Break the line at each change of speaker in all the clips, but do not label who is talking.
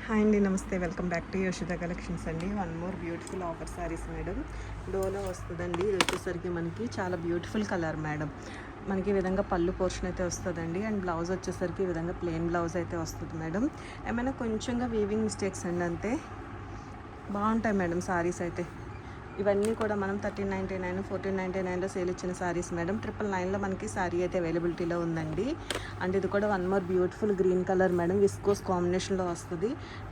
Hi అండి, నమస్తే. Welcome back to Yoshita collections అండి. One more beautiful offer saris madam. డోలో వస్తుందండి. ఇది వచ్చేసరికి మనకి చాలా బ్యూటిఫుల్ కలర్ మేడం. మనకి ఈ విధంగా పళ్ళు పోర్షన్ అయితే వస్తుందండి. అండ్ బ్లౌజ్ వచ్చేసరికి ఈ విధంగా ప్లెయిన్ బ్లౌజ్ అయితే వస్తుంది మేడం. ఏమైనా కొంచెంగా వీవింగ్ మిస్టేక్స్ అండి, అంతే. బాగుంటాయి మేడం సారీస్ అయితే. ఇవన్నీ కూడా మనం 1399, 1499లో సేల్ ఇచ్చిన సారీస్ మేడం. 999లో మనకి సారీ అయితే అవైలబిలిటీలో ఉందండి. అండ్ ఇది కూడా one more beautiful green colour madam. Viscose కాంబినేషన్లో వస్తుంది.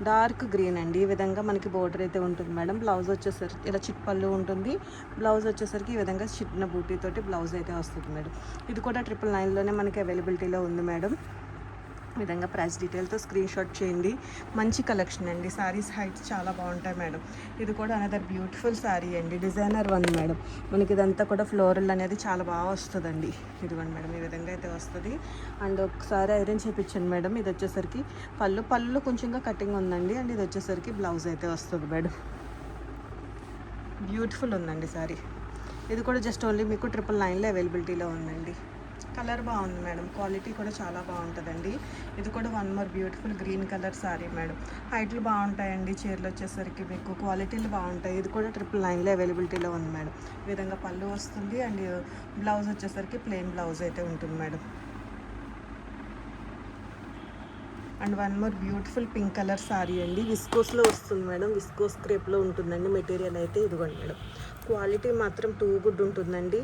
డార్క్ గ్రీన్ అండి. ఈ విధంగా మనకి బోర్డర్ అయితే ఉంటుంది మేడం. బ్లౌజ్ వచ్చేసరికి ఇలా చిట్ పళ్ళు ఉంటుంది. బ్లౌజ్ వచ్చేసరికి ఈ విధంగా చిన్న బూటీతోటి బ్లౌజ్ అయితే వస్తుంది మేడం. ఇది కూడా 999లోనే మనకి అవైలబిలిటీలో ఉంది మేడం. విధంగా ప్రైస్ డీటెయిల్తో స్క్రీన్ షాట్ చేయండి. మంచి కలెక్షన్ అండి. సారీస్ హైట్స్ చాలా బాగుంటాయి మేడం. ఇది కూడా అనదర్ బ్యూటిఫుల్ సారీ అండి. Designer one madam. మనకి ఇదంతా కూడా ఫ్లోరల్ అనేది చాలా బాగా వస్తుందండి. ఇదిగోండి మేడం, ఈ విధంగా అయితే వస్తుంది. అండ్ ఒకసారి ఐరన్ చేయించండి మేడం. ఇది వచ్చేసరికి పళ్ళు కొంచెంగా కటింగ్ ఉందండి. అండ్ ఇది వచ్చేసరికి బ్లౌజ్ అయితే వస్తుంది మేడం. బ్యూటిఫుల్ ఉందండి సారీ. ఇది కూడా జస్ట్ ఓన్లీ మీకు 999లో అవైలబిలిటీలో ఉందండి. కలర్ బాగుంది మేడం. క్వాలిటీ కూడా చాలా బాగుంటుందండి. ఇది కూడా one more beautiful green colour sari madam. హైట్లు బాగుంటాయండి. చీరలు వచ్చేసరికి మీకు క్వాలిటీలు బాగుంటాయి. ఇది కూడా 999లో అవైలబిలిటీలో ఉంది మేడం. ఈ విధంగా పళ్ళు వస్తుంది. అండ్ బ్లౌజ్ వచ్చేసరికి ప్లెయిన్ బ్లౌజ్ అయితే ఉంటుంది madam. And one more beautiful pink colour sorry అండి. విస్కోస్లో వస్తుంది మేడం. విస్కోస్ క్రేప్లో ఉంటుందండి మెటీరియల్ అయితే. ఇదిగోండి మేడం, క్వాలిటీ మాత్రం టూ గుడ్ ఉంటుందండి.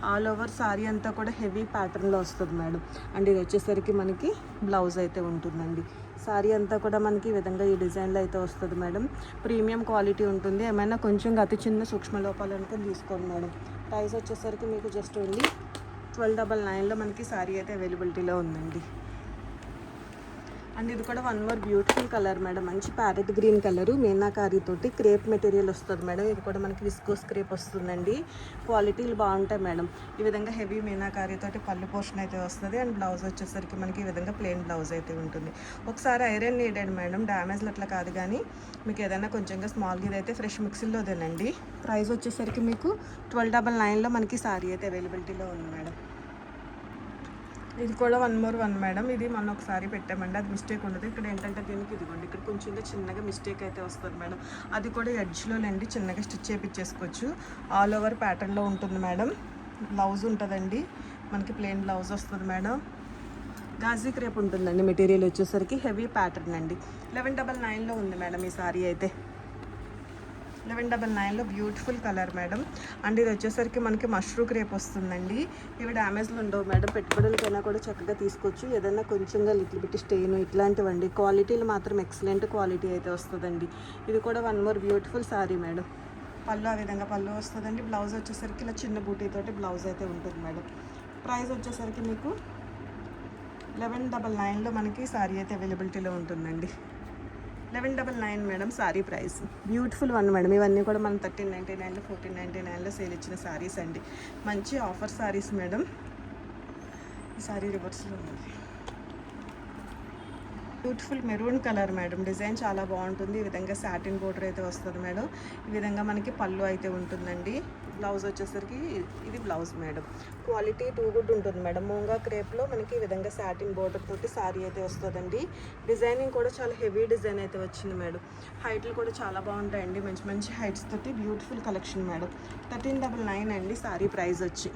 ఆల్ ఓవర్ సారీ అంతా కూడా హెవీ ప్యాటర్న్లో వస్తుంది మేడం. అండ్ ఇది వచ్చేసరికి మనకి బ్లౌజ్ అయితే ఉంటుందండి. సారీ అంతా కూడా మనకి ఈ విధంగా ఈ డిజైన్లో అయితే వస్తుంది మేడం. ప్రీమియం క్వాలిటీ ఉంటుంది. ఏమైనా కొంచెం అతి చిన్న సూక్ష్మ లోపాలు అనుకుని తీసుకోండి మేడం. ప్రైస్ వచ్చేసరికి మీకు జస్ట్ ఓన్లీ 1299లో మనకి సారీ అయితే అవైలబిలిటీలో ఉందండి. అండ్ ఇది కూడా one more beautiful colour madam. మంచి ప్యారెట్ గ్రీన్ కలరు మీనాకారి తోటి క్రేప్ మెటీరియల్ వస్తుంది మేడం. ఇది కూడా మనకి విస్కోస్ క్రేప్ వస్తుందండి. క్వాలిటీలు బాగుంటాయి మేడం. ఈ విధంగా హెవీ మీనాకారి తోటి పళ్ళు పోర్షన్ అయితే వస్తుంది. అండ్ బ్లౌజ్ వచ్చేసరికి మనకి ఈ విధంగా ప్లెయిన్ బ్లౌజ్ అయితే ఉంటుంది. ఒకసారి ఐరన్ నీడెడ్ మేడం. డ్యామేజ్లు అట్లా కాదు, కానీ మీకు ఏదైనా కొంచెంగా స్మాల్గా ఇదైతే ఫ్రెష్ మిక్సీలోదేనండి. ప్రైస్ వచ్చేసరికి మీకు 1299లో మనకి సారీ అయితే అవైలబిలిటీలో ఉంది మేడం. ఇది కూడా వన్ మోర్ వన్ మేడం. ఇది మనం ఒకసారి పెట్టామండి, అది మిస్టేక్ ఉండదు. ఇక్కడ ఏంటంటే దీనికి ఇదిగోండి, ఇక్కడ కొంచెం చిన్నగా మిస్టేక్ అయితే వస్తుంది మేడం. అది కూడా ఎడ్జ్లోనండి చిన్నగా స్టిచ్ చేయించేసుకోవచ్చు. ఆల్ ఓవర్ ప్యాటర్న్లో ఉంటుంది మేడం. బ్లౌజ్ ఉంటుందండి. మనకి ప్లెయిన్ బ్లౌజ్ వస్తుంది మేడం. గాజీ క్రేప్ ఉంటుందండి. మెటీరియల్ వచ్చేసరికి హెవీ ప్యాటర్న్ అండి. 1199లో ఉంది మేడం ఈ సారీ అయితే. 1199లో బ్యూటిఫుల్ కలర్ మేడం. అండ్ ఇది వచ్చేసరికి మనకి మష్రూ క్రేప్ వస్తుందండి. ఇవి డ్యామేజ్లు ఉండవు మేడం. పెట్టుబడులకైనా కూడా చక్కగా తీసుకోవచ్చు. ఏదైనా కొంచెంగా లిటిల్ బిట్ స్టెయిన్ ఇట్లాంటివండి. క్వాలిటీలు మాత్రం ఎక్సలెంట్ క్వాలిటీ అయితే వస్తుందండి. ఇది కూడా one more beautiful sorry madam. పళ్ళు ఆ విధంగా పళ్ళు వస్తుందండి. బ్లౌజ్ వచ్చేసరికి ఇలా చిన్న బూటీతోటి బ్లౌజ్ అయితే ఉంటుంది మేడం. ప్రైస్ వచ్చేసరికి మీకు 1199లో మనకి సారీ అయితే అవైలబిలిటీలో ఉంటుందండి. 1199 madam sorry price. Beautiful one madam. ఇవన్నీ కూడా మనం 1399లో 1499లో సేల్ ఇచ్చిన సారీస్ అండి. మంచి ఆఫర్ సారీస్ మేడం. ఈ సారీ రివర్స్లో ఉంది. Beautiful maroon colour madam. Design చాలా బాగుంటుంది. ఈ విధంగా సాటిన్ బోర్డర్ అయితే వస్తుంది మేడం. ఈ విధంగా మనకి పళ్ళు అయితే ఉంటుందండి. బ్లౌజ్ వచ్చేసరికి ఇది blouse madam. Quality too good ఉంటుంది మేడం. మూంగా క్రేప్లో మనకి ఈ విధంగా సాటిన్ బోర్డర్ తోటి సారీ అయితే వస్తుందండి. డిజైనింగ్ కూడా చాలా హెవీ డిజైన్ అయితే వచ్చింది మేడం. హైట్లు కూడా చాలా బాగుంటాయండి. మంచి మంచి హైట్స్ తోటి బ్యూటిఫుల్ కలెక్షన్ మేడం. 1399 అండి సారీ ప్రైస్ వచ్చి.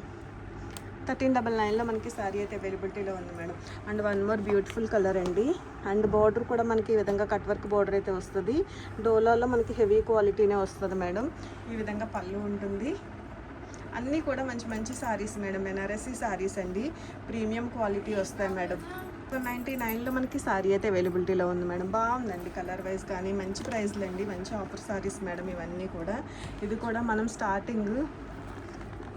1399లో మనకి సారీ అయితే అవైలబిలిటీలో ఉంది madam. And one more beautiful colour అండి. అండ్ బార్డర్ కూడా మనకి ఈ విధంగా కట్ వర్క్ బార్డర్ అయితే వస్తుంది. డోలాలో మనకి హెవీ క్వాలిటీనే వస్తుంది మేడం. ఈ విధంగా పళ్ళు ఉంటుంది. అన్నీ కూడా మంచి మంచి సారీస్ మేడం. బెనారసీ సారీస్ అండి. ప్రీమియం క్వాలిటీ వస్తాయి మేడం. 99లో మనకి సారీ అయితే అవైలబిలిటీలో ఉంది మేడం. బాగుందండి కలర్ వైజ్ కానీ. మంచి ప్రైస్లు అండి. మంచి ఆఫర్ సారీస్ మేడం ఇవన్నీ కూడా. ఇది కూడా మనం స్టార్టింగ్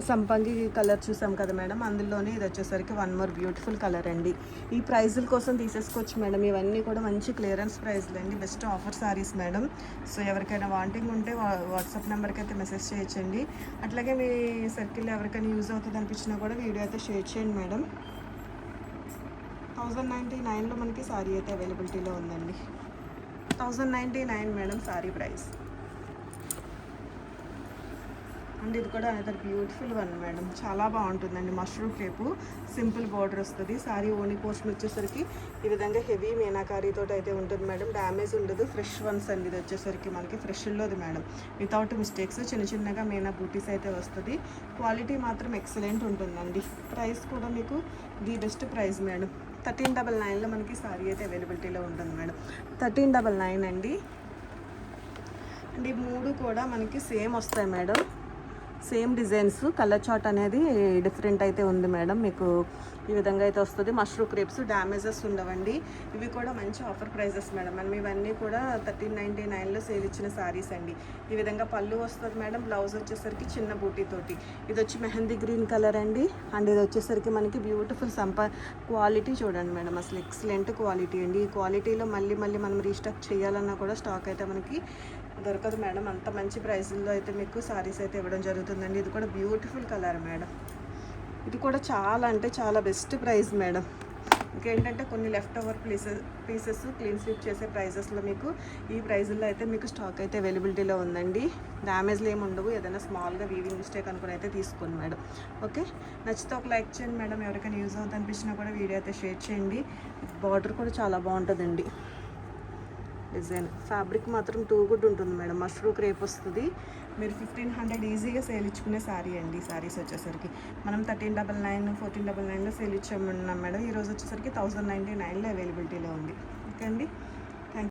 సంపంగి కలర్ చూసాం కదా మేడం, అందులోనే ఇది వచ్చేసరికి వన్ మోర్ బ్యూటిఫుల్ కలర్ అండి. ఈ ప్రైజుల కోసం తీసేసుకోవచ్చు మేడం. ఇవన్నీ కూడా మంచి క్లియరెన్స్ ప్రైస్లు అండి. Best offer saris madam. So ఎవరికైనా వాంటింగ్ ఉంటే వాట్సాప్ నెంబర్కి అయితే మెసేజ్ చేయొచ్చండి. అట్లాగే మీ సర్కిల్లో ఎవరికైనా యూజ్ అవుతుంది అనిపించినా కూడా వీడియో అయితే షేర్ చేయండి మేడం. 1099లో మనకి సారీ అయితే అవైలబిలిటీలో ఉందండి. 1099 మేడం సారీ ప్రైస్. అండ్ ఇది కూడా అనదర్ బ్యూటిఫుల్ వన్ మేడం, చాలా బాగుంటుందండి. మష్రూమ్ క్రేపు సింపుల్ బార్డర్ వస్తుంది. సారీ ఓనీ పోర్షన్ వచ్చేసరికి ఈ విధంగా హెవీ మీనాకారీతో అయితే ఉంటుంది మేడం. డ్యామేజ్ ఉండదు, ఫ్రెష్ వన్స్ అండి. ఇది వచ్చేసరికి మనకి ఫ్రెష్లోది మేడం, వితౌట్ మిస్టేక్స్. చిన్న చిన్నగా మీనా బూటీస్ అయితే వస్తుంది. క్వాలిటీ మాత్రం ఎక్సలెంట్ ఉంటుందండి. ప్రైస్ కూడా మీకు ది బెస్ట్ ప్రైస్ మేడం. 1399లో మనకి సారీ అయితే అవైలబిలిటీలో ఉంటుంది మేడం. 1399 అండి. అండ్ ఈ మూడు కూడా మనకి సేమ్ వస్తాయి madam, same designs. Colour chart అనేది డిఫరెంట్ అయితే ఉంది మేడం. మీకు ఈ విధంగా అయితే వస్తుంది. మష్రూమ్ క్రేప్స్ డ్యామేజెస్ ఉండవండి. ఇవి కూడా మంచి ఆఫర్ ప్రైజెస్ మేడం. మనం ఇవన్నీ కూడా 1399లో సేల్ ఇచ్చిన శారీస్ అండి. ఈ విధంగా పళ్ళు వస్తుంది మేడం. బ్లౌజ్ వచ్చేసరికి చిన్న బూటీతోటి. ఇది వచ్చి మెహందీ గ్రీన్ కలర్ అండి. అండ్ ఇది వచ్చేసరికి మనకి బ్యూటిఫుల్ క్వాలిటీ చూడండి మేడం, అసలు ఎక్సలెంట్ క్వాలిటీ అండి. ఈ క్వాలిటీలో మళ్ళీ మనం రీస్టాక్ చేయాలన్నా కూడా స్టాక్ అయితే మనకి దొరకదు మేడం. అంత మంచి ప్రైస్లో అయితే మీకు సారీస్ అయితే ఇవ్వడం జరుగుతుందండి. ఇది కూడా బ్యూటిఫుల్ కలర్ మేడం. ఇది కూడా చాలా అంటే చాలా బెస్ట్ ప్రైస్ మేడం. ఇంకేంటంటే కొన్ని left over pieces clean sweep చేసే ప్రైజెస్లో మీకు ఈ ప్రైజుల్లో అయితే మీకు స్టాక్ అయితే అవైలబిలిటీలో ఉందండి. డ్యామేజ్లు ఏమి ఉండవు. ఏదైనా స్మాల్గా వీవింగ్ మిస్టేక్ అనుకుని అయితే తీసుకోండి మేడం. ఓకే, నచ్చితే ఒక లైక్ చేయండి మేడం. ఎవరికైనా యూజ్ అవుతుంది అనిపించినా కూడా వీడియో అయితే షేర్ చేయండి. బార్డర్ కూడా చాలా బాగుంటుందండి. డిజైన్ ఫ్యాబ్రిక్ మాత్రం టూ గుడ్ ఉంటుంది మేడం. మష్రూమ్ క్రేప్ వస్తుంది. మీరు 1500 ఈజీగా సేల్ ఇచ్చుకునే శారీ అండి. శారీస్ వచ్చేసరికి మనం 1399 1499లో సేల్ ఇచ్చామన్నాం మేడం. ఈరోజు వచ్చేసరికి 1099లో అవైలబిలిటీలో ఉంది. ఓకే అండి.